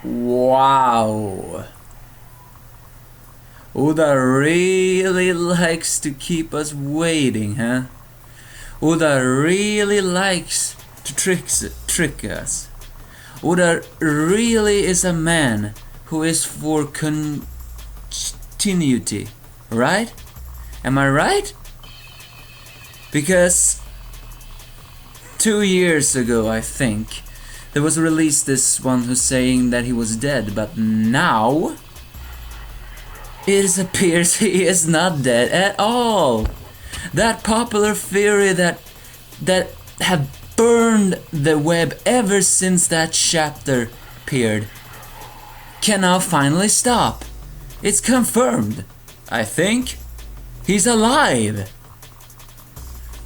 Wow. Oda really likes to keep us waiting, huh? Oda really likes to trick us. Oda really is a man who is for continuity, right? Am I right? Because 2 years ago, I think, there was released this one who's saying that he was dead, but now it appears he is not dead at all. That popular theory that have burned the web ever since that chapter appeared can now finally stop. It's confirmed, I think. He's alive.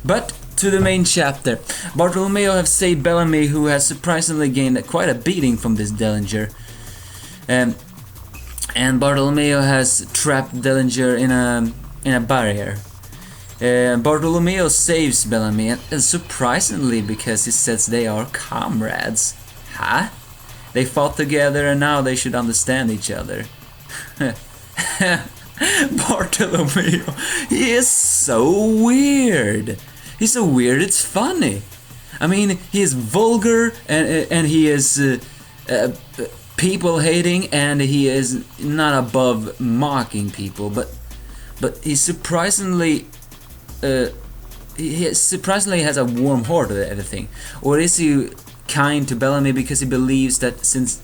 But to the main chapter. Bartolomeo have saved Bellamy, who has surprisingly gained quite a beating from this Dellinger. And Bartolomeo has trapped Dellinger in a barrier. Bartolomeo saves Bellamy, and surprisingly, because he says they are comrades. Huh? They fought together and now they should understand each other. Bartolomeo, he is so weird. He's so weird, it's funny. I mean, he is vulgar and he is people hating, and he is not above mocking people, but he surprisingly has a warm heart of everything. Or is he kind to Bellamy because he believes that since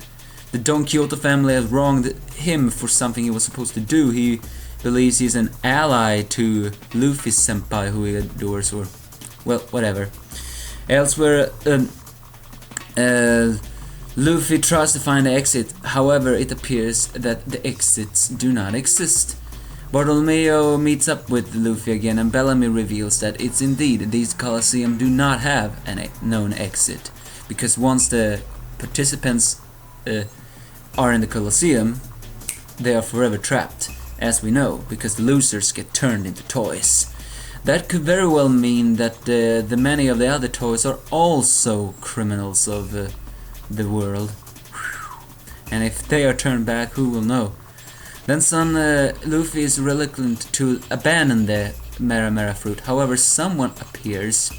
the Don Quixote family has wronged him for something he was supposed to do, he believes he's an ally to Luffy's senpai who he adores, or well, whatever. Elsewhere, Luffy tries to find the exit, however it appears that the exits do not exist. Bartolomeo meets up with Luffy again, and Bellamy reveals that it's indeed these Colosseum do not have a known exit, because once the participants are in the Colosseum, they are forever trapped, as we know, because the losers get turned into toys. That could very well mean that the many of the other toys are also criminals of the world. And if they are turned back, who will know? Then Luffy is reluctant to abandon the Mera Mera fruit. However, someone appears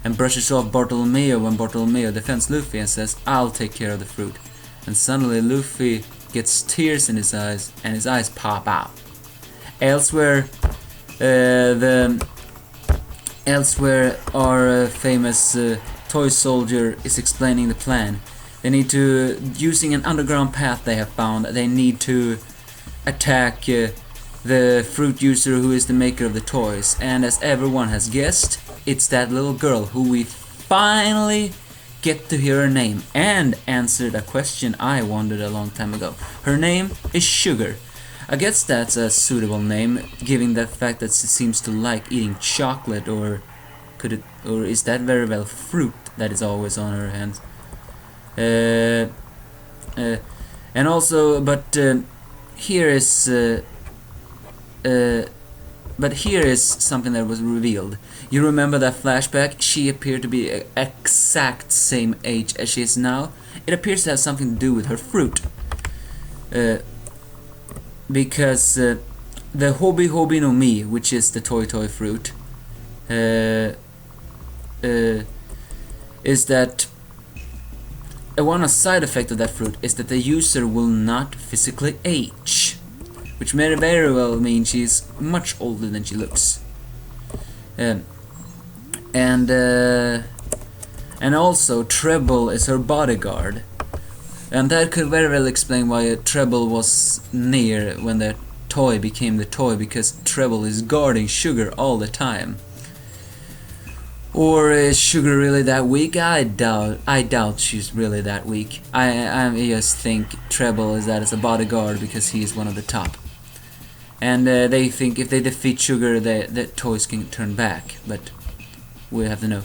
and brushes off Bartolomeo when Bartolomeo defends Luffy and says, "I'll take care of the fruit." And suddenly Luffy gets tears in his eyes and his eyes pop out. Elsewhere, our famous toy soldier is explaining the plan. They need to, using an underground path they have found, they need to attack the fruit user who is the maker of the toys. And as everyone has guessed, it's that little girl who we finally get to hear her name and answered a question I wondered a long time ago. Her name is Sugar. I guess that's a suitable name, given the fact that she seems to like eating chocolate, or is that very well fruit that is always on her hands? And also, here is something that was revealed. You remember that flashback? She appeared to be exact same age as she is now. It appears to have something to do with her fruit. Because the Hobi Hobi no Mi, which is the toy fruit, is that one side effect of that fruit is that the user will not physically age, which may very well mean she's much older than she looks. And also Treble is her bodyguard. And that could very well explain why Treble was near when the toy became the toy, because Treble is guarding Sugar all the time. Or is Sugar really that weak? I doubt she's really that weak. I just think Treble is that as a bodyguard because he is one of the top. And they think if they defeat Sugar, the toys can turn back, but we have to know.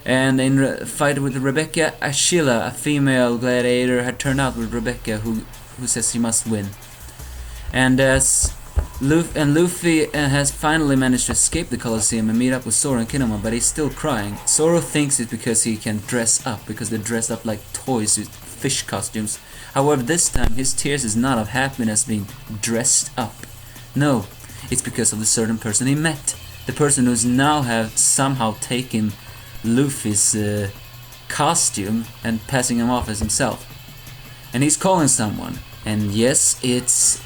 And in a fight with Rebecca, Ashila, a female gladiator, had turned out with Rebecca, who says she must win. And as Luffy has finally managed to escape the Colosseum and meet up with Zoro and Kinemon, but he's still crying. Zoro thinks it's because he can dress up, because they dress up like toys with fish costumes. However, this time his tears is not of happiness being dressed up. No, it's because of the certain person he met. The person who's now have somehow taken Luffy's costume and passing him off as himself. And he's calling someone. And yes, it's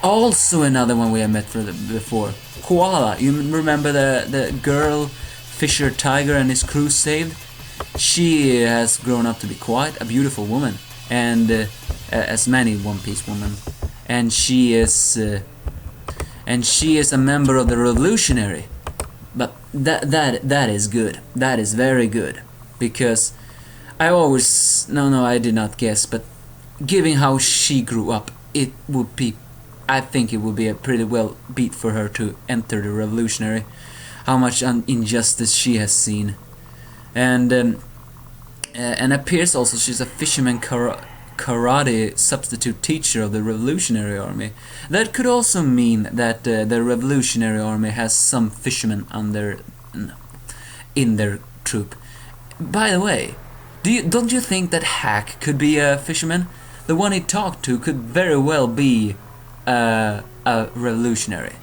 also another one we have met before. Koala. You remember the girl Fisher Tiger and his crew saved? She has grown up to be quite a beautiful woman, and as many One Piece women. And she is a member of the Revolutionary. But that is good. That is very good, because I always I did not guess, but given how she grew up, I think it would be a pretty well beat for her to enter the Revolutionary. How much injustice she has seen, and appears also she's a fisherman karate substitute teacher of the Revolutionary Army. That could also mean that the Revolutionary Army has some fishermen in their troop. By the way, don't you think that Hack could be a fisherman? The one he talked to could very well be a revolutionary.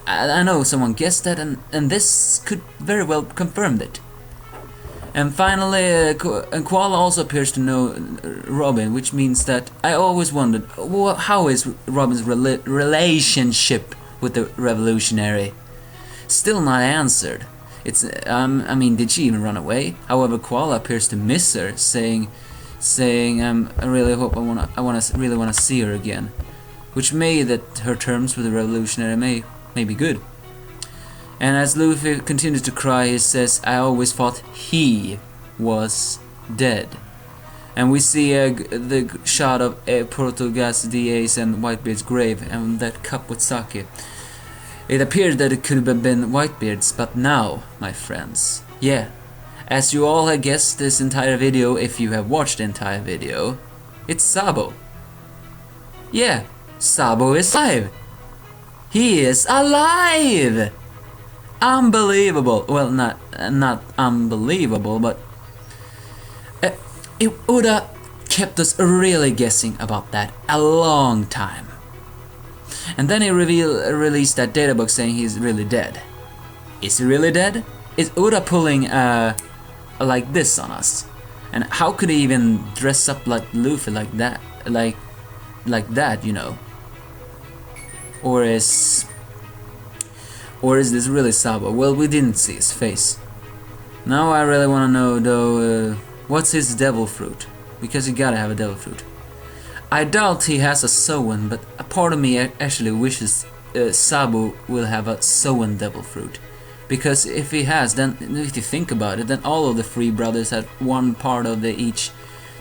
I know someone guessed that, and this could very well confirm it. And finally, Koala also appears to know Robin, which means that I always wondered, how is Robin's relationship with the revolutionary? Still not answered. It's I mean, did she even run away? However, Koala appears to miss her, saying I really hope I really wanna see her again, which may that her terms with the revolutionary may be good. And as Luffy continues to cry, he says, "I always thought he was dead." And we see the shot of Portogas, DA's and Whitebeard's grave, and that cup with sake. It appeared that it could have been Whitebeard's, but now, my friends, yeah, as you all have guessed this entire video, if you have watched the entire video, it's Sabo. Yeah, Sabo is alive! He is alive! Unbelievable. Well, not unbelievable, but it would have kept us really guessing about that a long time. And then he released that data book saying he's really dead. Is he really dead? Is Oda pulling like this on us? And how could he even dress up like Luffy like that? Like that, you know? Or is this really Sabo? Well, we didn't see his face. Now I really want to know though, what's his devil fruit? Because you gotta have a devil fruit. I doubt he has a Soen, but a part of me actually wishes Sabo will have a Soen devil fruit. Because if he has, then if you think about it, then all of the three brothers had one part of each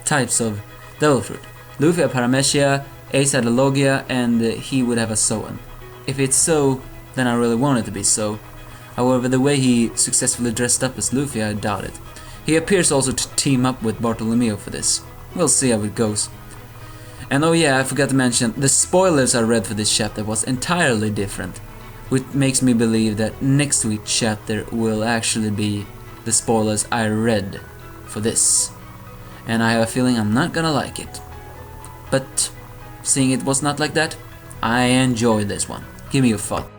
types of devil fruit. Luffy had Paramecia, Ace had a Logia, and he would have a Soen. If it's so, then I really want it to be so. However, the way he successfully dressed up as Luffy, I doubt it. He appears also to team up with Bartolomeo for this. We'll see how it goes. And oh yeah, I forgot to mention, the spoilers I read for this chapter was entirely different, which makes me believe that next week's chapter will actually be the spoilers I read for this. And I have a feeling I'm not gonna like it. But seeing it was not like that, I enjoyed this one. Give me your thought.